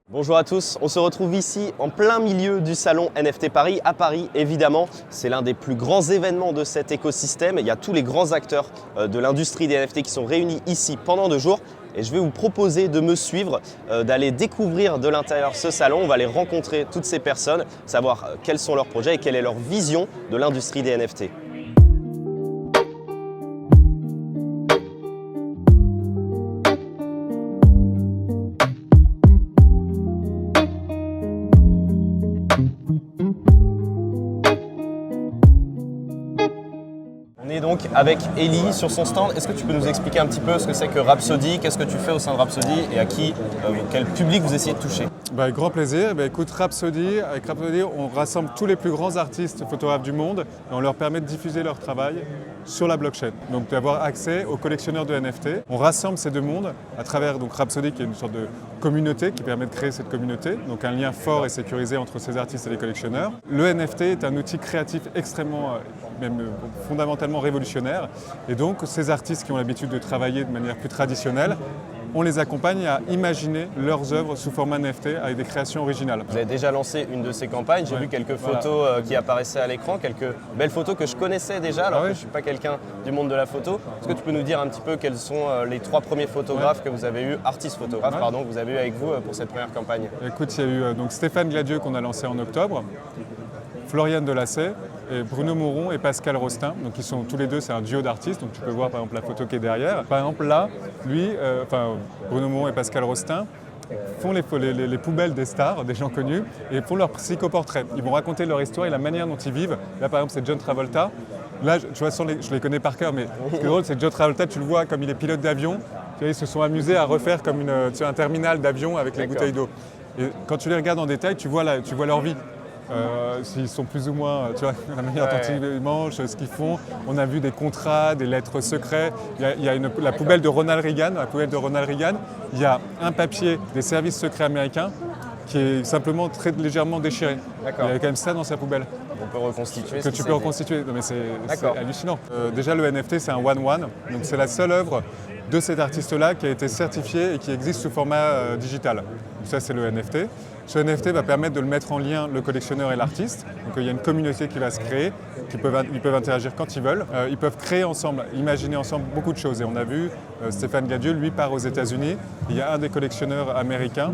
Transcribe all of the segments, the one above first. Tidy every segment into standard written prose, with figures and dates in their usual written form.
Bonjour à tous, on se retrouve ici en plein milieu du salon NFT Paris, à Paris évidemment. C'est l'un des plus grands événements de cet écosystème. Il y a tous les grands acteurs de l'industrie des NFT qui sont réunis ici pendant 2 jours. Et je vais vous proposer de me suivre, d'aller découvrir de l'intérieur ce salon. On va aller rencontrer toutes ces personnes, savoir quels sont leurs projets et quelle est leur vision de l'industrie des NFT. On est donc avec Ellie sur son stand. Est-ce que tu peux nous expliquer un petit peu ce que c'est que Rhapsody, qu'est-ce que tu fais au sein de Rhapsody et à qui, quel public vous essayez de toucher? Avec grand plaisir. Écoute, avec Rhapsody, on rassemble tous les plus grands artistes photographes du monde et on leur permet de diffuser leur travail sur la blockchain, donc d'avoir accès aux collectionneurs de NFT. On rassemble ces deux mondes à travers Rhapsody, qui est une sorte de communauté qui permet de créer cette communauté, donc un lien fort et sécurisé entre ces artistes et les collectionneurs. Le NFT est un outil créatif extrêmement, même fondamentalement révolutionnaire, et donc ces artistes qui ont l'habitude de travailler de manière plus traditionnelle, on les accompagne à imaginer leurs œuvres sous format NFT avec des créations originales. Vous avez déjà lancé une de ces campagnes, j'ai vu quelques photos qui apparaissaient à l'écran, quelques belles photos que je connaissais déjà alors que je ne suis pas quelqu'un du monde de la photo. Est-ce que tu peux nous dire un petit peu quels sont les 3 premiers photographes que vous avez eu, artistes photographes que vous avez eu avec vous pour cette première campagne? Écoute, il y a eu Stéphane Gladieux qu'on a lancé en octobre, Floriane Delacet, et Bruno Mouron et Pascal Rostin. Donc ils sont tous les deux, c'est un duo d'artistes, donc tu peux voir par exemple la photo qui est derrière. Par exemple là, Bruno Mouron et Pascal Rostin font les poubelles des stars, des gens connus, et font leur psychoportrait. Ils vont raconter leur histoire et la manière dont ils vivent. Là par exemple c'est John Travolta. Là, tu vois, je les connais par cœur, mais ce qui est drôle, c'est que John Travolta, tu le vois comme il est pilote d'avion. Tu vois, ils se sont amusés à refaire comme un terminal d'avion avec les bouteilles d'eau. Et quand tu les regardes en détail, tu vois leur vie. S'ils sont plus ou moins, tu vois, la manière dont ils mangent, ce qu'ils font. On a vu des contrats, des lettres secrets. Il y a la poubelle de Ronald Reagan. Il y a un papier des services secrets américains qui est simplement très légèrement déchiré. Il y a quand même ça dans sa poubelle. On peut reconstituer. Que tu peux reconstituer. Non, mais c'est hallucinant. Déjà, le NFT, c'est un one-one. Donc, c'est la seule œuvre de cet artiste-là qui a été certifiée et qui existe sous format digital. Donc, ça, c'est le NFT. Ce NFT va permettre de le mettre en lien, le collectionneur et l'artiste. Donc il y a une communauté qui va se créer, ils peuvent interagir quand ils veulent. Ils peuvent créer ensemble, imaginer ensemble beaucoup de choses. Et on a vu Stéphane Gladieux, lui, part aux États-Unis. Il y a un des collectionneurs américains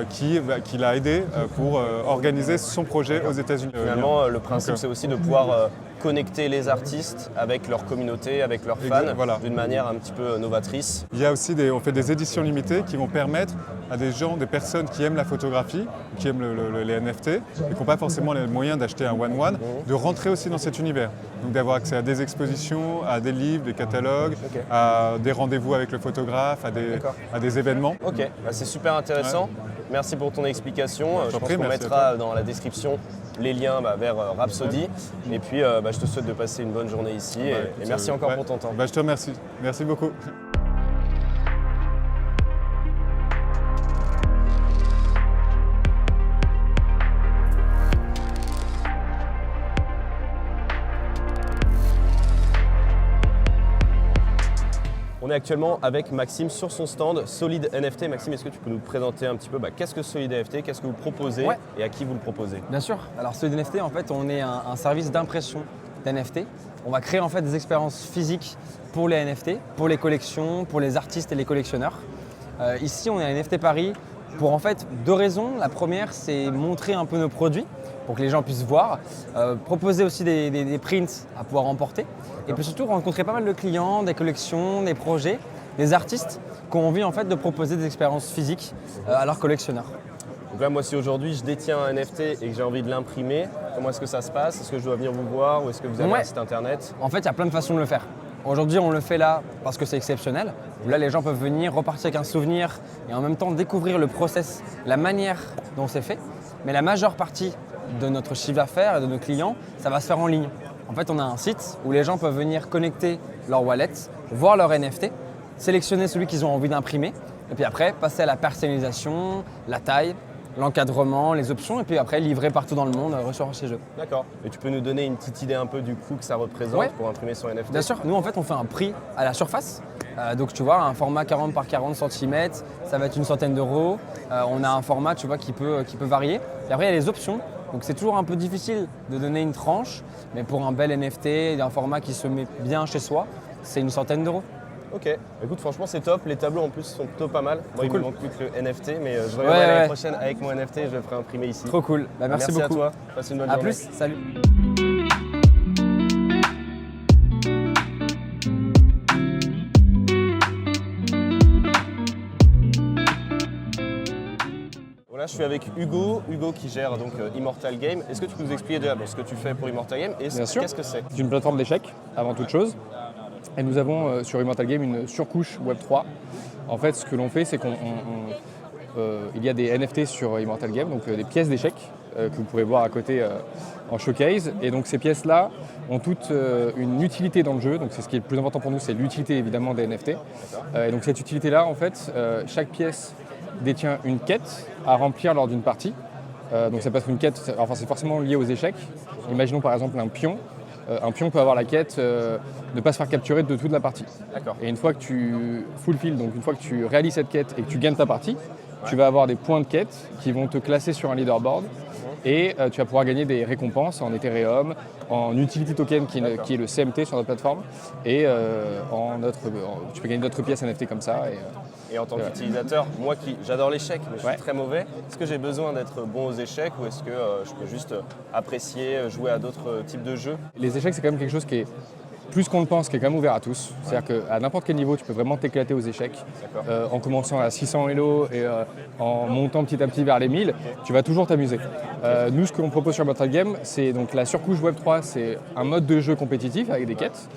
qui l'a aidé pour organiser son projet aux États-Unis. Finalement, le principe, c'est aussi de pouvoir connecter les artistes avec leur communauté, avec leurs fans, d'une manière un petit peu novatrice. Il y a aussi on fait des éditions limitées qui vont permettre à des personnes qui aiment la photographie, qui aiment les NFT et qui n'ont pas forcément les moyens d'acheter un one-one, de rentrer aussi dans cet univers. Donc d'avoir accès à des expositions, à des livres, des catalogues, à des rendez-vous avec le photographe, à des événements. Ok, c'est super intéressant. Ouais. Merci pour ton explication. Je pense qu'on mettra dans la description les liens vers Rhapsody. Et puis je te souhaite de passer une bonne journée ici et merci encore pour ton temps. Je te remercie. Merci beaucoup. On est actuellement avec Maxime sur son stand Solid NFT. Maxime, est-ce que tu peux nous présenter un petit peu qu'est-ce que Solid NFT, qu'est-ce que vous proposez et à qui vous le proposez? Bien sûr. Alors Solid NFT, en fait, on est un service d'impression d'NFT. On va créer en fait des expériences physiques pour les NFT, pour les collections, pour les artistes et les collectionneurs. Ici, on est à NFT Paris pour en fait 2 raisons. La première, c'est montrer un peu nos produits pour que les gens puissent voir, proposer aussi des prints à pouvoir emporter et puis surtout rencontrer pas mal de clients, des collections, des projets, des artistes qui ont envie en fait de proposer des expériences physiques à leurs collectionneurs. Donc là, moi, si aujourd'hui je détiens un NFT et que j'ai envie de l'imprimer, comment est-ce que ça se passe? Est-ce que je dois venir vous voir ou est-ce que vous avez un site internet? En fait, il y a plein de façons de le faire. Aujourd'hui, on le fait là parce que c'est exceptionnel. Là, les gens peuvent venir repartir avec un souvenir et en même temps découvrir le process, la manière dont c'est fait. Mais la majeure partie de notre chiffre d'affaires et de nos clients, ça va se faire en ligne. En fait, on a un site où les gens peuvent venir connecter leur wallet, voir leur NFT, sélectionner celui qu'ils ont envie d'imprimer et puis après passer à la personnalisation, la taille, l'encadrement, les options, et puis après livrer partout dans le monde, recevoir chez eux. D'accord. Et tu peux nous donner une petite idée un peu du coût que ça représente pour imprimer son NFT? Bien sûr. Nous, en fait, on fait un prix à la surface. Donc tu vois, un format 40 par 40 cm, ça va être une centaine d'euros. On a un format tu vois, qui peut varier. Et après, il y a les options. Donc c'est toujours un peu difficile de donner une tranche, mais pour un bel NFT, un format qui se met bien chez soi, c'est une centaine d'euros. Ok, écoute franchement c'est top, les tableaux en plus sont plutôt pas mal. Moi il me manque plus que le NFT, mais je reviendrai l'année prochaine avec mon NFT, je le ferai imprimer ici. Trop cool, merci beaucoup. À toi, passe une bonne journée. À plus, salut. Là, je suis avec Hugo qui gère donc Immortal Game. Est-ce que tu peux nous expliquer déjà ce que tu fais pour Immortal Game et qu'est-ce que c'est? C'est une plateforme d'échecs avant toute chose. Et nous avons sur Immortal Game une surcouche Web3. En fait, ce que l'on fait, c'est qu'il y a des NFT sur Immortal Game, donc des pièces d'échecs que vous pourrez voir à côté en showcase. Et donc ces pièces-là ont toutes une utilité dans le jeu. Donc c'est ce qui est le plus important pour nous, c'est l'utilité évidemment des NFT. Et donc cette utilité-là, en fait, chaque pièce détient une quête à remplir lors d'une partie. Donc ça peut être une quête, enfin c'est forcément lié aux échecs. Imaginons par exemple un pion. Un pion peut avoir la quête de ne pas se faire capturer de toute la partie. Et une fois que tu fulfill, donc une fois que tu réalises cette quête et que tu gagnes ta partie, tu vas avoir des points de quête qui vont te classer sur un leaderboard et tu vas pouvoir gagner des récompenses en Ethereum, en Utility Token qui est le CMT sur notre plateforme et tu peux gagner d'autres pièces NFT comme ça. Et en tant qu'utilisateur, moi qui j'adore l'échec, mais je suis très mauvais, est-ce que j'ai besoin d'être bon aux échecs ou est-ce que je peux juste apprécier, jouer à d'autres types de jeux? Les échecs, c'est quand même quelque chose qui est, plus qu'on le pense, qui est quand même ouvert à tous. C'est-à-dire qu'à n'importe quel niveau, tu peux vraiment t'éclater aux échecs. En commençant à 600 Elo et en montant petit à petit vers les 1000, tu vas toujours t'amuser. Nous, ce que l'on propose sur Immortal Game, c'est donc la surcouche Web3, c'est un mode de jeu compétitif avec des quêtes.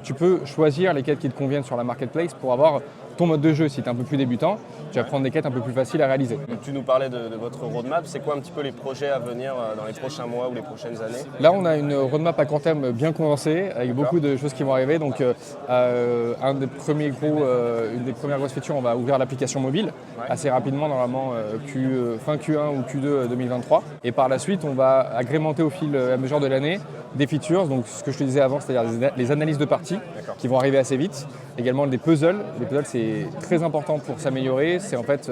Tu peux choisir les quêtes qui te conviennent sur la marketplace pour avoir ton mode de jeu. Si tu es un peu plus débutant, tu vas prendre des quêtes un peu plus faciles à réaliser. Donc, tu nous parlais de votre roadmap. C'est quoi un petit peu les projets à venir dans les prochains mois ou les prochaines années? Là, on a une roadmap à court terme bien condensée avec beaucoup de choses qui vont arriver. Donc, une des premières grosses features, on va ouvrir l'application mobile assez rapidement, normalement fin Q1 ou Q2 2023. Et par la suite, on va agrémenter au fil à mesure de l'année des features. Donc, ce que je te disais avant, c'est-à-dire les analyses de parties qui vont arriver assez vite. Également des puzzles. Les puzzles, c'est très important pour s'améliorer. C'est en fait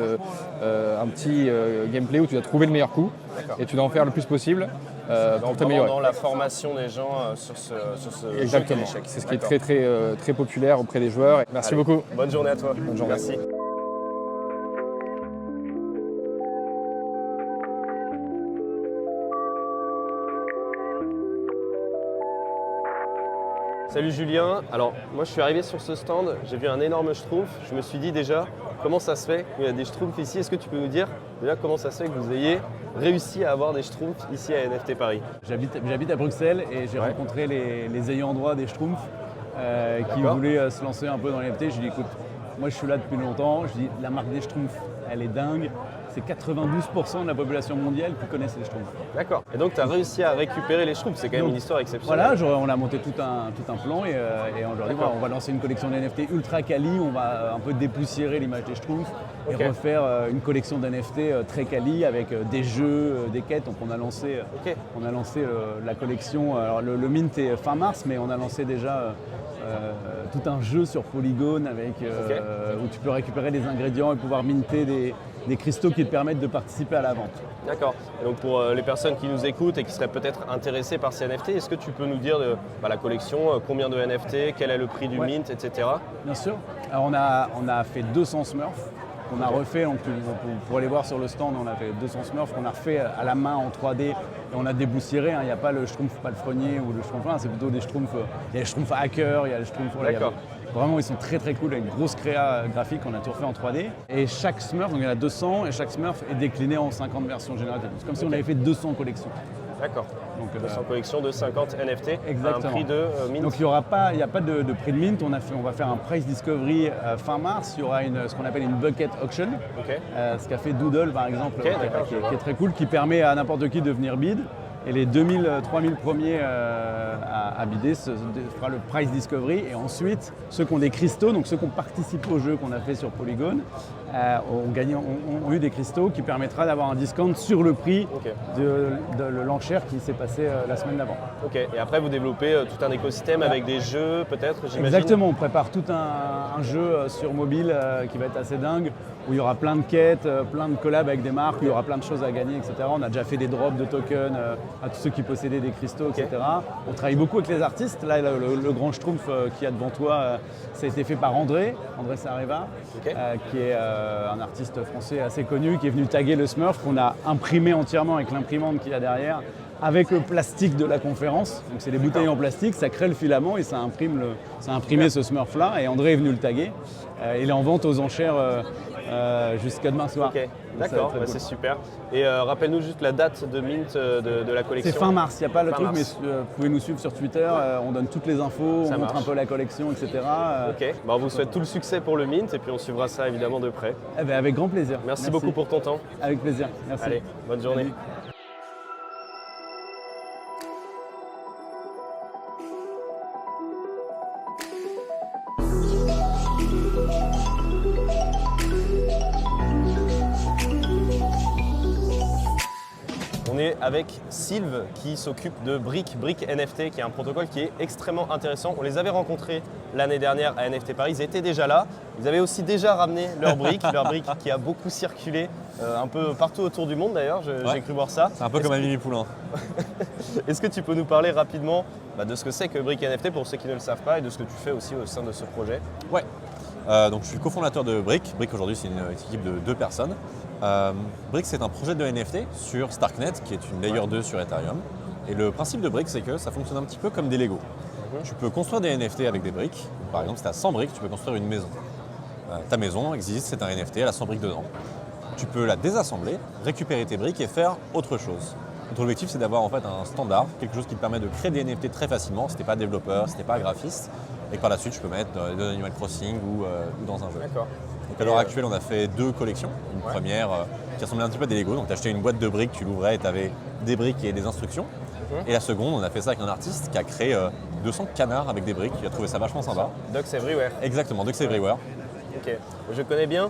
un petit gameplay où tu dois trouver le meilleur coup et tu dois en faire le plus possible pour t'améliorer. Dans la formation des gens sur ce Exactement. jeu. C'est ce qui est très populaire auprès des joueurs. Merci beaucoup. Bonne journée à toi. Bonne journée. Merci. Salut Julien, alors moi je suis arrivé sur ce stand, j'ai vu un énorme schtroumpf, je me suis dit déjà comment ça se fait qu'il y a des schtroumpfs ici, est-ce que tu peux nous dire déjà comment ça se fait que vous ayez réussi à avoir des schtroumpfs ici à NFT Paris? J'habite à Bruxelles et j'ai rencontré les ayants droit des schtroumpfs qui voulaient se lancer un peu dans les NFT. J'ai dit écoute, moi je suis là depuis longtemps, je dis la marque des schtroumpfs elle est dingue. C'est 92% de la population mondiale qui connaissent les schtroumpfs. D'accord. Et donc tu as réussi à récupérer les schtroumpfs, c'est quand même une histoire exceptionnelle. Voilà, on a monté tout un plan et aujourd'hui on va lancer une collection d'NFT ultra quali, on va un peu dépoussiérer l'image des schtroumpfs et refaire une collection d'NFT très quali avec des jeux, des quêtes. Donc on a lancé la collection, alors le mint est fin mars, mais on a lancé déjà tout un jeu sur Polygon avec, où tu peux récupérer des ingrédients et pouvoir minter des cristaux qui te permettent de participer à la vente. D'accord. Et donc pour les personnes qui nous écoutent et qui seraient peut-être intéressées par ces NFT, est-ce que tu peux nous dire la collection, combien de NFT, quel est le prix du mint, etc. Bien sûr. Alors on a fait 200 Smurfs qu'on a refait, donc pour aller voir sur le stand, on a fait 200 Smurfs qu'on a refait à la main en 3D et on a déboussiéré. Il n'y a pas le schtroumpf palefrenier ou le schtroumpf, c'est plutôt des schtroumpfs. Il y a les schtroumpfs hackers, il y a les schtroumpfs. D'accord. Vraiment, ils sont très cool, avec une grosse créa graphique, on a tout refait en 3D. Et chaque Smurf, donc il y en a 200, et chaque Smurf est décliné en 50 versions génératives. C'est comme si on avait fait 200 collections. D'accord. Donc 200 collections de 50 NFT exactement. À un prix de mint. Donc il n'y a pas de prix de mint, on va faire un price discovery fin mars, il y aura ce qu'on appelle une bucket auction, ce qu'a fait Doodle par exemple, qui est très cool, qui permet à n'importe qui de venir bid. Et les 2000-3000 premiers à bider fera le Prize Discovery. Et ensuite, ceux qui ont des cristaux, donc ceux qui ont participé au jeu qu'on a fait sur Polygon, ont eu des cristaux qui permettra d'avoir un discount sur le prix de l'enchère qui s'est passée la semaine d'avant. Ok, et après vous développez tout un écosystème avec des jeux peut-être, j'imagine. Exactement, on prépare tout un jeu sur mobile qui va être assez dingue, où il y aura plein de quêtes, plein de collabs avec des marques, où il y aura plein de choses à gagner, etc. On a déjà fait des drops de tokens à tous ceux qui possédaient des cristaux, etc. On travaille beaucoup avec les artistes. Là, le grand schtroumpf qu'il y a devant toi, ça a été fait par André Sareva, qui est un artiste français assez connu, qui est venu taguer le Smurf, qu'on a imprimé entièrement avec l'imprimante qu'il y a derrière, avec le plastique de la conférence. Donc c'est des bouteilles en plastique, ça crée le filament et ça a imprimé ce Smurf-là. Et André est venu le taguer. Il est en vente aux enchères jusqu'à demain soir. Ok, d'accord, c'est super. Et rappelle-nous juste la date de mint de la collection. C'est fin mars, il n'y a pas le truc, mars. mais vous pouvez nous suivre sur Twitter, on donne toutes les infos, on montre un peu la collection, etc. Ok, on vous souhaite tout le succès pour le mint et puis on suivra ça évidemment de près. Eh ben, avec grand plaisir. Merci beaucoup pour ton temps. Avec plaisir, merci. Allez, bonne journée. Salut. On est avec Sylve qui s'occupe de Brick NFT, qui est un protocole qui est extrêmement intéressant. On les avait rencontrés l'année dernière à NFT Paris, ils étaient déjà là. Ils avaient aussi déjà ramené leur brick qui a beaucoup circulé un peu partout autour du monde d'ailleurs, j'ai cru voir ça. C'est un peu comme un Mimi Poulain. Est-ce que tu peux nous parler rapidement de ce que c'est que Brick NFT pour ceux qui ne le savent pas et de ce que tu fais aussi au sein de ce projet? Ouais. Donc je suis cofondateur de Brick. Brick aujourd'hui c'est une équipe de 2 personnes. Brick c'est un projet de NFT sur Starknet qui est une layer 2 sur Ethereum. Et le principe de Brick c'est que ça fonctionne un petit peu comme des Lego. Tu peux construire des NFT avec des briques. Par exemple si tu as 100 briques, tu peux construire une maison. Ta maison existe, c'est un NFT, elle a 100 briques dedans. Tu peux la désassembler, récupérer tes briques et faire autre chose. Notre objectif c'est d'avoir en fait un standard, quelque chose qui te permet de créer des NFT très facilement si tu n'es pas développeur, si tu n'es pas graphiste. Et que par la suite je peux mettre dans Animal Crossing ou dans un jeu. D'accord. Donc à l'heure actuelle, on a fait 2 collections. Une première qui ressemblait un petit peu à des Lego. Donc tu achetais une boîte de briques, tu l'ouvrais et tu avais des briques et des instructions. Et la seconde, on a fait ça avec un artiste qui a créé 200 canards avec des briques. Il a trouvé ça vachement sympa. Ducks Everywhere. Exactement, Ducks Everywhere. Ok, je connais bien.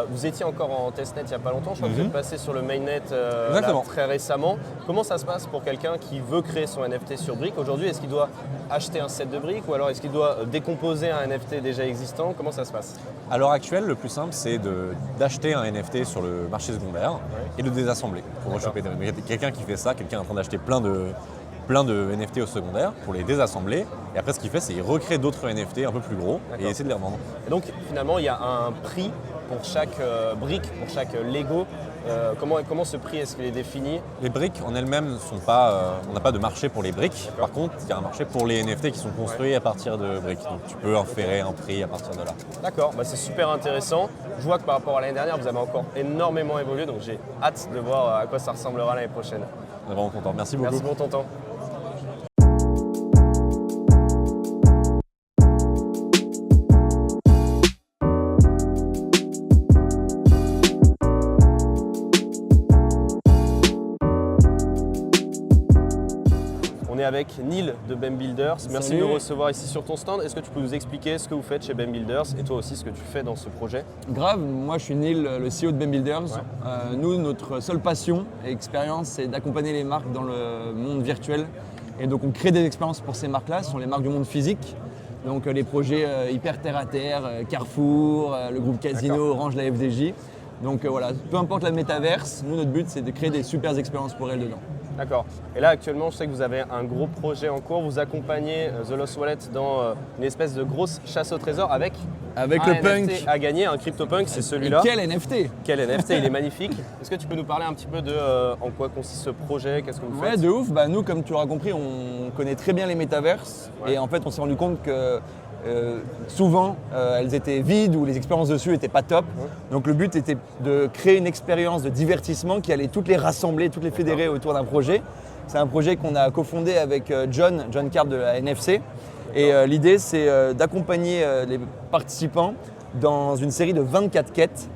Vous étiez encore en testnet il n'y a pas longtemps. Je crois que vous êtes passé sur le mainnet là, très récemment. Comment ça se passe pour quelqu'un qui veut créer son NFT sur Brick aujourd'hui? Est-ce qu'il doit acheter un set de briques ou alors est-ce qu'il doit décomposer un NFT déjà existant? Comment ça se passe? À l'heure actuelle, le plus simple, c'est d'acheter un NFT sur le marché secondaire et de désassembler pour rechoper. Quelqu'un qui fait ça, quelqu'un est en train d'acheter plein de NFT au secondaire pour les désassembler. Et après, ce qu'il fait, c'est qu'il recrée d'autres NFT un peu plus gros et essaie de les revendre. Et donc, finalement, il y a un prix pour chaque brique, pour chaque Lego. Comment ce prix est-ce qu'il est défini? Les briques en elles-mêmes ne sont pas. On n'a pas de marché pour les briques. Par contre, il y a un marché pour les NFT qui sont construits à partir de briques. Donc, tu peux inférer un prix à partir de là. D'accord, c'est super intéressant. Je vois que par rapport à l'année dernière, vous avez encore énormément évolué. Donc, j'ai hâte de voir à quoi ça ressemblera l'année prochaine. On est vraiment content. Merci beaucoup. Merci pour ton temps. On est avec Neil de BEM Builders. Merci de nous recevoir ici sur ton stand. Est-ce que tu peux nous expliquer ce que vous faites chez BEM Builders et toi aussi ce que tu fais dans ce projet? Grave, moi je suis Neil, le CEO de BEM Builders. Nous, notre seule passion et expérience, c'est d'accompagner les marques dans le monde virtuel. Et donc on crée des expériences pour ces marques-là, ce sont les marques du monde physique. Donc les projets hyper terre à terre, Carrefour, le groupe Casino, Orange, la FDJ. Donc voilà, peu importe la métaverse, nous notre but c'est de créer des super expériences pour elles dedans. D'accord. Et là actuellement, je sais que vous avez un gros projet en cours. Vous accompagnez The Lost Wallet dans une espèce de grosse chasse au trésor avec le NFT punk à gagner, un CryptoPunk, c'est celui-là. Quel NFT? Quel NFT, il est magnifique. Est-ce que tu peux nous parler un petit peu de en quoi consiste ce projet? Qu'est-ce que vous faites? Ouais, de ouf. Nous, comme tu l'auras compris, on connaît très bien les métaverses. Et en fait, on s'est rendu compte que souvent, elles étaient vides ou les expériences dessus n'étaient pas top. Donc le but était de créer une expérience de divertissement qui allait toutes les rassembler, toutes les fédérer autour d'un projet. C'est un projet qu'on a cofondé avec John Karp de la NFC. Et l'idée, c'est d'accompagner les participants dans une série de 24 quêtes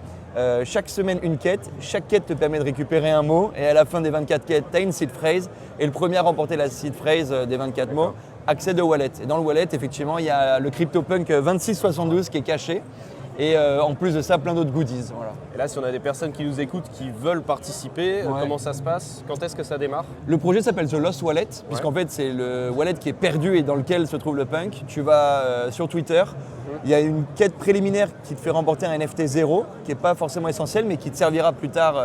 chaque semaine une quête. Chaque quête te permet de récupérer un mot et à la fin des 24 quêtes, tu as une seed phrase et le premier à remporter la seed phrase des 24 mots accède au wallet. Et dans le wallet, effectivement, il y a le CryptoPunk 2672 qui est caché. Et en plus de ça, plein d'autres goodies. Voilà. Et là, si on a des personnes qui nous écoutent, qui veulent participer, comment ça se passe? Quand est-ce que ça démarre? Le projet s'appelle The Lost Wallet, puisqu'en fait, c'est le wallet qui est perdu et dans lequel se trouve le punk. Tu vas sur Twitter, il y a une quête préliminaire qui te fait remporter un NFT 0, qui n'est pas forcément essentiel, mais qui te servira plus tard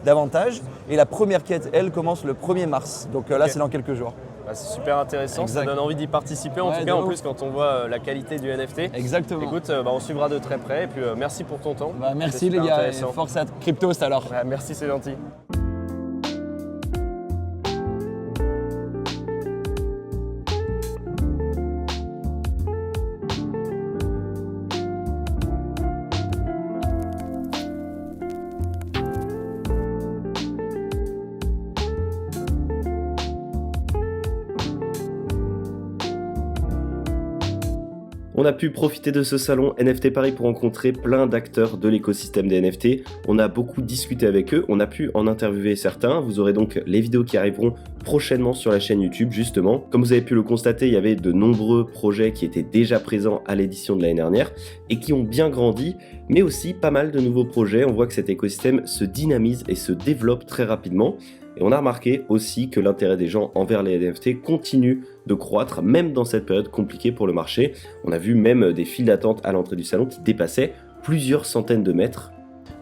davantage. Et la première quête, elle, commence le 1er mars. Donc là, c'est dans quelques jours. Bah, c'est super intéressant, Exact. Ça donne envie d'y participer en tout cas, en plus quand on voit la qualité du NFT. Exactement. Écoute, on suivra de très près et puis merci pour ton temps. Merci C'était les super gars, et intéressant. force à Cryptost alors. Ouais, merci, c'est gentil. On a pu profiter de ce salon NFT Paris pour rencontrer plein d'acteurs de l'écosystème des NFT. On a beaucoup discuté avec eux, on a pu en interviewer certains. Vous aurez donc les vidéos qui arriveront prochainement sur la chaîne YouTube justement. Comme vous avez pu le constater, il y avait de nombreux projets qui étaient déjà présents à l'édition de l'année dernière et qui ont bien grandi, mais aussi pas mal de nouveaux projets. On voit que cet écosystème se dynamise et se développe très rapidement. Et on a remarqué aussi que l'intérêt des gens envers les NFT continue de croître, même dans cette période compliquée pour le marché. On a vu même des files d'attente à l'entrée du salon qui dépassaient plusieurs centaines de mètres.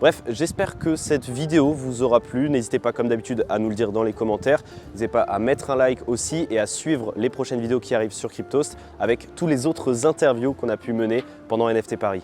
Bref, j'espère que cette vidéo vous aura plu. N'hésitez pas comme d'habitude à nous le dire dans les commentaires. N'hésitez pas à mettre un like aussi et à suivre les prochaines vidéos qui arrivent sur Cryptost avec tous les autres interviews qu'on a pu mener pendant NFT Paris.